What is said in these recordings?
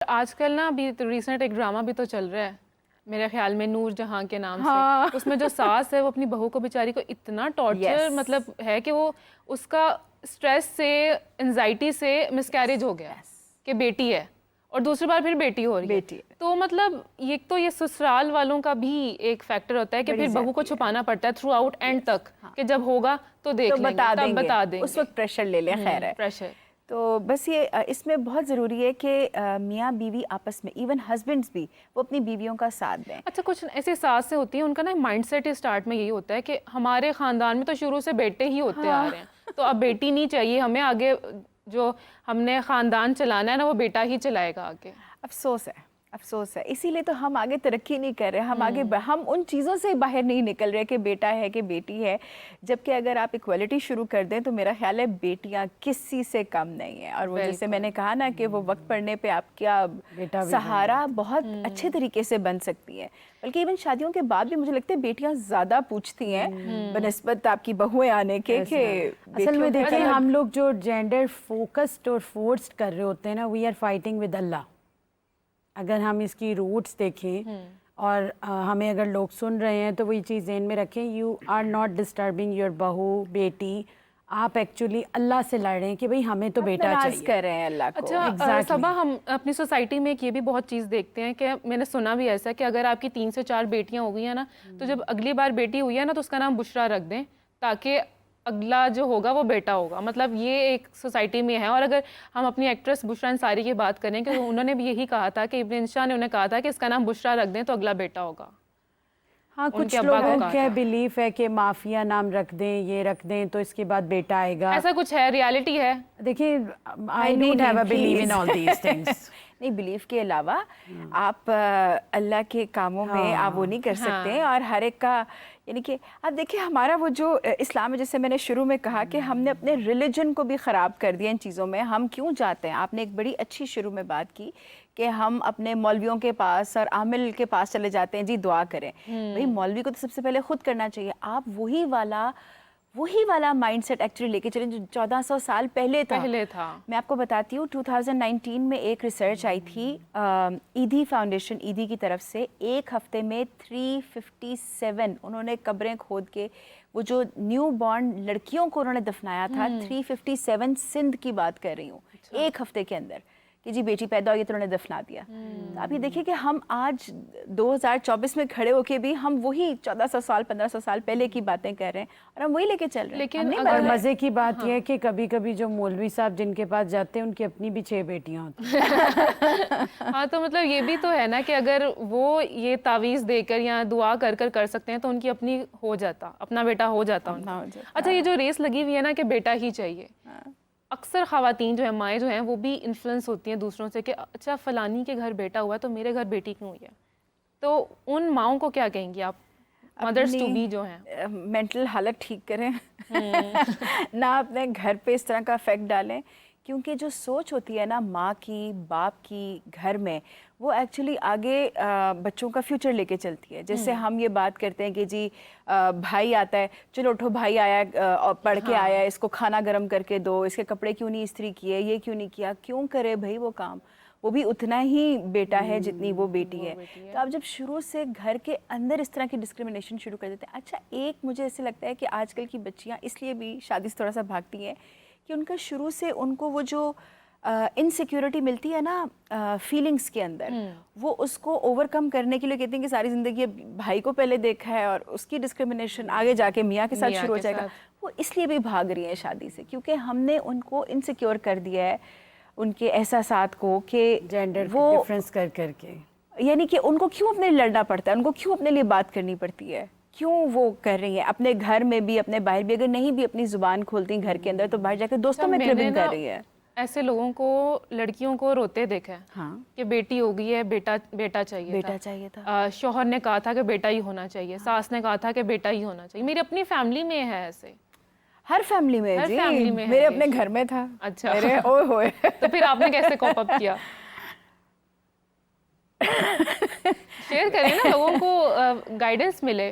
آج کل نا ابھی ریسنٹ ایک ڈرامہ بھی تو چل رہا ہے میرے خیال میں، نور جہاں کے نام سے. اس میں جو ساس ہے وہ اپنی بہو کو بیچاری کو اتنا ٹارچر مطلب ہے کہ وہ اس کا اسٹریس سے انزائٹی سے مس کیریج ہو گیا کہ بیٹی ہے اور دوسری بار پھر بیٹی ہو رہی ہے. تو مطلب یہ سسرال والوں کا بھی ایک فیکٹر ہوتا ہے کہ پھر بہو کو چھپانا پڑتا ہے تھرو آؤٹ اینڈ تک کہ جب ہوگا تو دیکھ لیں گے، تب بتا دیں گے، اس وقت پریشر لے لیں. خیر ہے پریشر. تو بس یہ اس میں بہت ضروری ہے کہ میاں بیوی آپس میں، ایون ہسبینڈز بھی، وہ اپنی بیویوں کا ساتھ دیں. اچھا کچھ ایسے ساس سے ہوتی ہیں ان کا نا مائنڈ سیٹ اسٹارٹ میں یہی ہوتا ہے کہ ہمارے خاندان میں تو شروع سے بیٹے ہی ہوتے آ رہے ہیں تو اب بیٹی نہیں چاہیے ہمیں، آگے جو ہم نے خاندان چلانا ہے نا وہ بیٹا ہی چلائے گا آگے. افسوس ہے اسی لیے تو ہم آگے ترقی نہیں کر رہے. ہم ان چیزوں سے باہر نہیں نکل رہے کہ بیٹا ہے کہ بیٹی ہے، جبکہ اگر آپ ایکویلٹی شروع کر دیں تو میرا خیال ہے بیٹیاں کسی سے کم نہیں ہیں. اور وہ جیسے میں نے کہا نا کہ وہ وقت پڑنے پہ آپ کا سہارا بہت اچھے طریقے سے بن سکتی ہے. بلکہ ایون شادیوں کے بعد بھی مجھے لگتا ہے بیٹیاں زیادہ پوچھتی ہیں بنسبت آپ کی بہویں آنے کے. کہ اصل میں دیکھیں ہم لوگ جو جینڈر فوکسڈ اور فورسڈ کر رہے ہوتے ہیں نا، وی آر فائٹنگ ود اللہ. اگر ہم اس کی روٹس دیکھیں اور ہمیں اگر لوگ سن رہے ہیں تو وہی چیز ذہن میں رکھیں، you are not disturbing your بہو بیٹی، آپ ایکچولی اللہ سے لڑ رہے ہیں کہ بھئی ہمیں تو بیٹا چاہیے، کر رہے ہیں اللہ کو. اچھا صبا، ہم اپنی سوسائٹی میں ایک یہ بھی بہت چیز دیکھتے ہیں کہ میں نے سنا بھی ایسا کہ اگر آپ کی 3 سے 4 بیٹیاں ہو گئی ہیں نا تو جب اگلی بار بیٹی ہوئی ہے نا تو اس کا نام بشرا رکھ دیں تاکہ اگلا جو ہوگا وہ بیٹا ہوگا. مطلب یہ ایک سوسائٹی میں ہے. اور اگر ہم اپنی ایکٹریس بشرا انصاری کی بات کریں کہ انہوں نے بھی یہی کہا تھا کہ ابن انشا نے انہیں کہا تھا کہ اس کا نام بشرا رکھ دیں تو اگلا بیٹا ہوگا. ہاں کچھ لوگوں کا بلیف ہے کہ مافیا نام رکھ دیں، یہ رکھ دیں تو اس کے بعد بیٹا آئے گا. ایسا کچھ ہے، ریالٹی ہے؟ دیکھیں I don't have a belief in all these things. نہیں، بلیف کے علاوہ آپ اللہ کے کاموں میں آپ وہ نہیں کر سکتے. اور ہر ایک کا یعنی کہ آپ دیکھیں ہمارا وہ جو اسلام ہے، جیسے میں نے شروع میں کہا کہ ہم نے اپنے ریلیجن کو بھی خراب کر دیا ان چیزوں میں. ہم کیوں جاتے ہیں؟ آپ نے ایک بڑی اچھی شروع میں بات کی کہ ہم اپنے مولویوں کے پاس اور عامل کے پاس چلے جاتے ہیں، جی دعا کریں. بھئی مولوی کو تو سب سے پہلے خود کرنا چاہیے. آپ وہی والا مائنڈ سیٹ ایکچولی لے کے چلیں جو 1400 سال پہلے تھا. میں آپ کو بتاتی ہوں 2019 میں ایک ریسرچ آئی تھی ایدھی فاؤنڈیشن ایدھی کی طرف سے. ایک ہفتے میں 357 انہوں نے قبریں کھود کے وہ جو نیو بورن لڑکیوں کو انہوں نے دفنایا تھا. 357 سندھ کی بات کر رہی ہوں، ایک ہفتے کے اندر کہ جی بیٹی پیدا ہوئی تو انہوں نے دفنا دیا. تو آپ یہ دیکھیں کہ ہم آج 2024 میں کھڑے ہو کے بھی ہم وہی 1400 سال 1500 سال پہلے کی باتیں کر رہے ہیں اور ہم وہی لے کے چل رہے ہیں. لیکن اور مزے کی بات یہ ہے کہ کبھی کبھی جو مولوی صاحب جن کے پاس جاتے ہیں ان کی اپنی بھی 6 بیٹیاں ہوتی ہیں. ہاں تو مطلب یہ بھی تو ہے نا کہ اگر وہ یہ تعویذ دے کر یا دعا کر سکتے ہیں تو ان کی اپنی ہو جاتا، اپنا بیٹا ہو جاتا. اچھا یہ جو ریس لگی ہوئی ہے نا کہ بیٹا ہی چاہیے، اکثر خواتین جو ہیں، مائیں جو ہیں، وہ بھی انفلوئنس ہوتی ہیں دوسروں سے کہ اچھا فلانی کے گھر بیٹا ہوا ہے تو میرے گھر بیٹی کیوں ہوئی ہے. تو ان ماؤں کو کیا کہیں گی آپ، مدرس ٹو بی جو ہیں؟ مینٹل حالت ٹھیک کریں، نہ اپنے گھر پہ اس طرح کا افیکٹ ڈالیں. کیونکہ جو سوچ ہوتی ہے نا ماں کی، باپ کی گھر میں، وہ ایکچولی آگے بچوں کا فیوچر لے کے چلتی ہے. جیسے ہم یہ بات کرتے ہیں کہ جی بھائی آتا ہے، چلو اٹھو بھائی آیا پڑھ کے آیا، اس کو کھانا گرم کر کے دو، اس کے کپڑے کیوں نہیں استری کیے، یہ کیوں نہیں کیا. کیوں کرے بھائی وہ کام؟ وہ بھی اتنا ہی بیٹا ہے جتنی وہ بیٹی ہے. تو آپ جب شروع سے گھر کے اندر اس طرح کی ڈسکریمنیشن شروع کر دیتے ہیں. اچھا ایک مجھے ایسے لگتا ہے کہ آج کل کی بچیاں اس لیے بھی شادی سے تھوڑا سا بھاگتی ہیں کہ ان کا شروع سے ان کو وہ جو انسیکیورٹی ملتی ہے نا فیلنگز کے اندر، وہ اس کو اوور کم کرنے کے لیے کہتے ہیں کہ ساری زندگی بھائی کو پہلے دیکھا ہے اور اس کی ڈسکریمنیشن آگے جا کے میاں کے ساتھ شروع ہو جائے گا. وہ اس لیے بھی بھاگ رہی ہیں شادی سے کیونکہ ہم نے ان کو انسیکیور کر دیا ہے، ان کے احساسات کو، کہ جینڈر وہ ڈفرینس کر کے، یعنی کہ ان کو کیوں اپنے لڑنا پڑتا ہے، ان کو کیوں اپنے لیے بات کرنی پڑتی ہے، کیوں وہ کر رہی ہیں اپنے گھر میں بھی اپنے باہر بھی. اگر نہیں بھی اپنی زبان کھولتی ہیں گھر کے اندر تو باہر جا کے دوستوں میں کربنگ کر رہی ہے. ایسے لوگوں کو، لڑکیوں کو روتے دیکھا ہے کہ بیٹی ہو گئی ہے، بیٹا چاہیے تھا. شوہر نے کہا تھا کہ بیٹا ہی ہونا چاہیے، ساس نے کہا تھا کہ بیٹا ہی ہونا چاہیے. میری اپنی فیملی میں ہے ایسے، ہر فیملی میں جی، میرے اپنے گھر میں تھا. اچھا اوئے ہوئے. تو پھر آپ نے کیسے کوپ اپ کیا؟ شیئر کریں نا، لوگوں کو گائیڈنس ملے.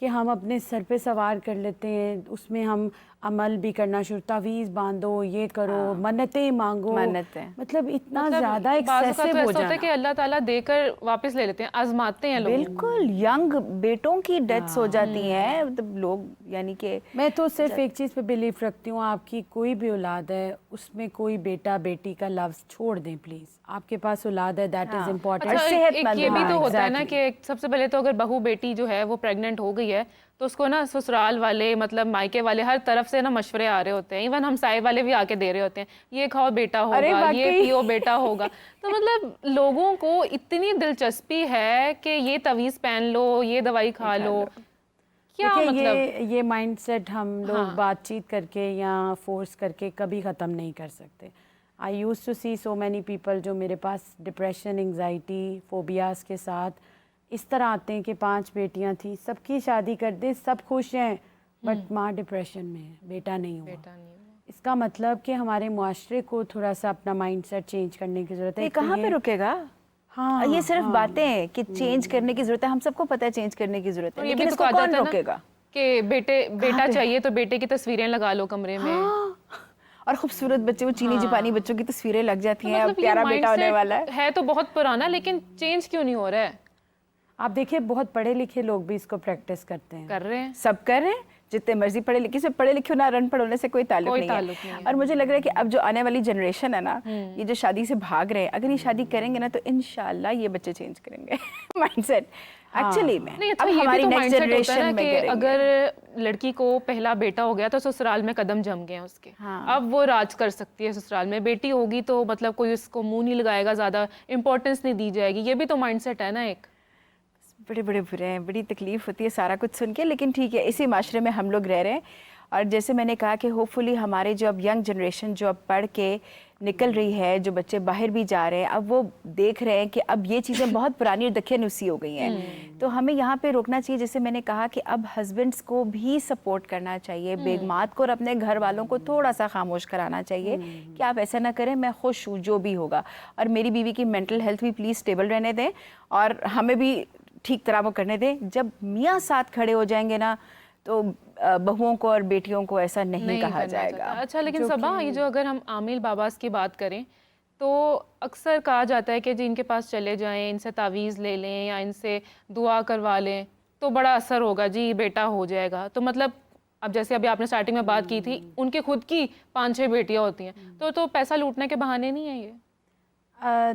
کہ ہم اپنے سر پہ سوار کر لیتے ہیں، اس میں ہم عمل بھی کرنا شروع، تعویذ باندھو، یہ کرو، منتیں مانگو، مطلب اتنا زیادہ ایکسیسو ہو ہوتا ہے جانا کہ اللہ تعالیٰ دے کر واپس لے لیتے ہیں، آزماتے ہیں لوگ. بالکل ینگ بیٹوں کی ڈیتھس ہو جاتی ہیں، مطلب لوگ یعنی کہ میں تو صرف ایک چیز پہ بلیو رکھتی ہوں، آپ کی کوئی بھی اولاد ہے اس میں کوئی بیٹا بیٹی کا لفظ چھوڑ دیں پلیز. آپ کے پاس اولاد ہے، دیٹ از امپورٹنٹ. ایک یہ بھی تو ہوتا ہے نا کہ سب سے پہلے تو اگر بہو بیٹی جو ہے وہ پریگننٹ ہو گئی ہے تو اس کو نا سسرال والے مطلب مائکے والے ہر طرف سے نا مشورے آ رہے ہوتے ہیں، ایون ہمسائے والے بھی آ کے دے رہے ہوتے ہیں، یہ کھاؤ بیٹا ہوگا، یہ پیو بیٹا ہوگا. تو مطلب لوگوں کو اتنی دلچسپی ہے کہ یہ تعویذ پہن لو، یہ دوائی کھا لو. کیا مطلب یہ مائنڈ سیٹ ہم لوگ بات چیت کر کے یا فورس کر کے کبھی ختم نہیں کر سکتے. I use to see so many people جو میرے پاس ڈپریشن، انگزائٹی، فوبیاز کے ساتھ اس طرح آتے ہیں کہ 5 بیٹیاں تھیں، سب کی شادی کر دیں، سب خوش ہیں، بٹ ماں ڈپریشن میں ہے، بیٹا نہیں ہوا. اس کا مطلب کہ ہمارے معاشرے کو تھوڑا سا اپنا مائنڈ سیٹ چینج کرنے کی ضرورت ہے. یہ کہاں پہ رکے گا؟ ہاں یہ صرف باتیں ہیں کہ چینج کرنے کی ضرورت ہے، ہم سب کو پتہ ہے چینج کرنے کی ضرورت ہے، لیکن اس کو کون روکے گا؟ کہ بیٹا چاہیے تو بیٹے کی تصویریں لگا لو کمرے میں، اور خوبصورت بچے، وہ چینی جپانی بچوں کی تصویریں لگ جاتی ہیں، پیارا بیٹا ہونے والا ہے تو بہت پرانا، لیکن چینج کیوں نہیں ہو رہا ہے؟ آپ دیکھیں بہت پڑھے لکھے لوگ بھی اس کو پریکٹس کرتے ہیں، کر رہے ہیں، سب کر رہے ہیں، جتنے مرضی پڑھے لکھے سے پڑھے لکھے ہونا، رن پڑھ ہونے سے کوئی تعلق نہیں ہے. اور مجھے لگ رہا ہے کہ اب جو آنے والی جنریشن ہے نا، یہ جو شادی سے بھاگ رہے ہیں، اگر یہ شادی کریں گے نا تو انشاءاللہ یہ بچے چینج کریں گے مائنڈ سیٹ. ایکچولی میں اب ہماری نیکسٹ جنریشن میں کہ اگر لڑکی کو پہلا بیٹا ہو گیا تو سسرال میں قدم جم گئے ہیں اس کے، اب وہ راج کر سکتی ہے سسرال میں. بیٹی ہوگی تو مطلب کوئی اس کو منہ نہیں لگائے گا، زیادہ امپورٹنس نہیں دی جائے گی. یہ بھی تو مائنڈ سیٹ ہے نا ایک. بڑے برے ہیں، بڑی تکلیف ہوتی ہے سارا کچھ سن کے، لیکن ٹھیک ہے، اسی معاشرے میں ہم لوگ رہ رہے ہیں. اور جیسے میں نے کہا کہ ہوپ فلی ہمارے جو اب ینگ جنریشن جو اب پڑھ کے نکل رہی ہے، جو بچے باہر بھی جا رہے ہیں، اب وہ دیکھ رہے ہیں کہ اب یہ چیزیں بہت پرانی اور دکھیانوسی ہو گئی ہیں. تو ہمیں یہاں پہ روکنا چاہیے. جیسے میں نے کہا کہ اب ہسبینڈس کو بھی سپورٹ کرنا چاہیے، بیگمات کو اور اپنے گھر والوں کو تھوڑا سا خاموش کرانا چاہیے کہ آپ ایسا نہ کریں، میں خوش ہوں جو بھی ہوگا، اور میری بیوی کی مینٹل ہیلتھ بھی پلیز اسٹیبل رہنے دیں، اور ہمیں بھی ٹھیک طرح وہ کرنے دیں. جب میاں ساتھ کھڑے ہو جائیں گے نا تو بہوؤں کو اور بیٹیوں کو ایسا نہیں کہا جائے گا. اچھا لیکن صبا، یہ جو اگر ہم عامل باباز کی بات کریں تو اکثر کہا جاتا ہے کہ جی ان کے پاس چلے جائیں، ان سے تعویذ لے لیں یا ان سے دعا کروا لیں تو بڑا اثر ہوگا، جی بیٹا ہو جائے گا. تو مطلب اب جیسے ابھی آپ نے سٹارٹنگ میں بات کی تھی، ان کے خود کی 5-6 بیٹیاں ہوتی ہیں، تو پیسہ لوٹنے کے بہانے نہیں ہیں یہ؟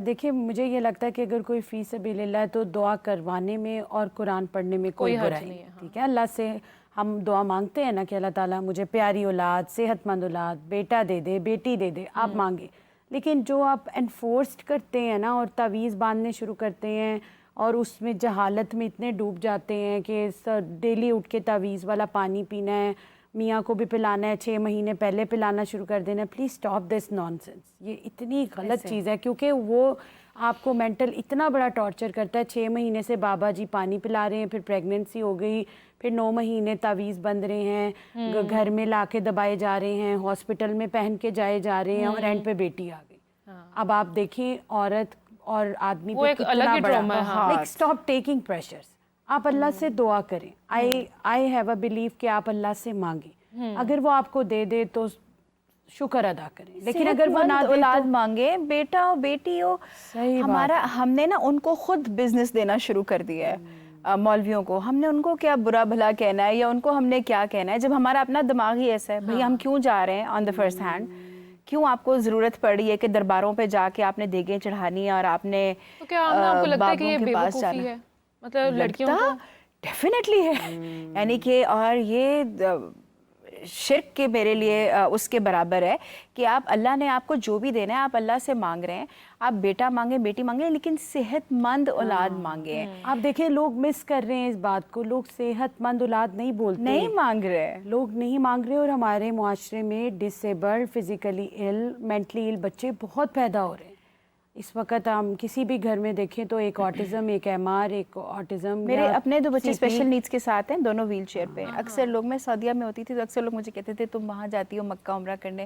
دیکھیں مجھے یہ لگتا ہے کہ اگر کوئی فی سبیل اللہ تو دعا کروانے میں اور قرآن پڑھنے میں کوئی برائی نہیں ہے. ٹھیک ہے، اللہ سے ہم دعا مانگتے ہیں نا کہ اللہ تعالیٰ مجھے پیاری اولاد، صحت مند اولاد، بیٹا دے دے، بیٹی دے دے، آپ مانگیں. لیکن جو آپ انفورسڈ کرتے ہیں نا اور تعویذ باندھنے شروع کرتے ہیں اور اس میں جہالت میں اتنے ڈوب جاتے ہیں کہ ڈیلی اٹھ کے تعویذ والا پانی پینا ہے، میاں کو بھی پلانا ہے، 6 مہینے پہلے پلانا شروع کر دینا ہے. Please stop this naan sense. یہ اتنی غلط چیز ہے کیونکہ وہ آپ کو مینٹل اتنا بڑا ٹارچر کرتا ہے. 6 مہینے سے بابا جی پانی پلا رہے ہیں، پھر پریگننسی ہو گئی، پھر 9 مہینے تعویذ بند رہے ہیں، گھر میں لا کے دبائے جا رہے ہیں، ہاسپٹل میں پہن کے جائے جا رہے ہیں، اور اینڈ پہ بیٹی آ گئی. اب آپ دیکھیں عورت اور آدمی پہ کتنا بڑا. Stop taking pressures. آپ اللہ سے دعا کریں. آئی ہیو اے بلیو کہ آپ اللہ سے مانگیں، اگر وہ آپ کو دے دے تو شکر ادا کریں، لیکن اگر وہ نہ دے اولاد مانگے، بیٹا ہو بیٹی ہو. ہمارا ہم نے نا ان کو خود بزنس دینا شروع کر دیا ہے مولویوں کو. ہم نے ان کو کیا برا بھلا کہنا ہے یا ان کو ہم نے کیا کہنا ہے جب ہمارا اپنا دماغ ہی ایسا ہے. بھئی ہم کیوں جا رہے ہیں آن دا فرسٹ ہینڈ؟ کیوں آپ کو ضرورت پڑ رہی ہے کہ درباروں پہ جا کے آپ نے دیگیں چڑھانی اور آپ نے بابوں کے پاس جانا؟ مطلب لڑکیوں کو ڈیفینیٹلی ہے، یعنی کہ اور یہ شرک کے میرے لیے اس کے برابر ہے کہ آپ اللہ نے آپ کو جو بھی دینا ہے آپ اللہ سے مانگ رہے ہیں. آپ بیٹا مانگیں، بیٹی مانگیں، لیکن صحت مند اولاد مانگیں. آپ دیکھیں لوگ مس کر رہے ہیں اس بات کو. لوگ صحت مند اولاد نہیں بولتے، نہیں مانگ رہے، لوگ نہیں مانگ رہے. اور ہمارے معاشرے میں disabled, physically L, mentally ill بچے بہت پیدا ہو رہے ہیں اس وقت. ہم کسی بھی گھر میں دیکھیں تو ایک آٹزم، ایک MR، ایک آٹزم. میرے اپنے 2 بچے اسپیشل نیڈس کے ساتھ ہیں، دونوں ویل چیئر پہ. اکثر لوگ، میں سعودیہ میں ہوتی تھی تو اکثر لوگ مجھے کہتے تھے تم وہاں جاتی ہو مکہ عمرہ کرنے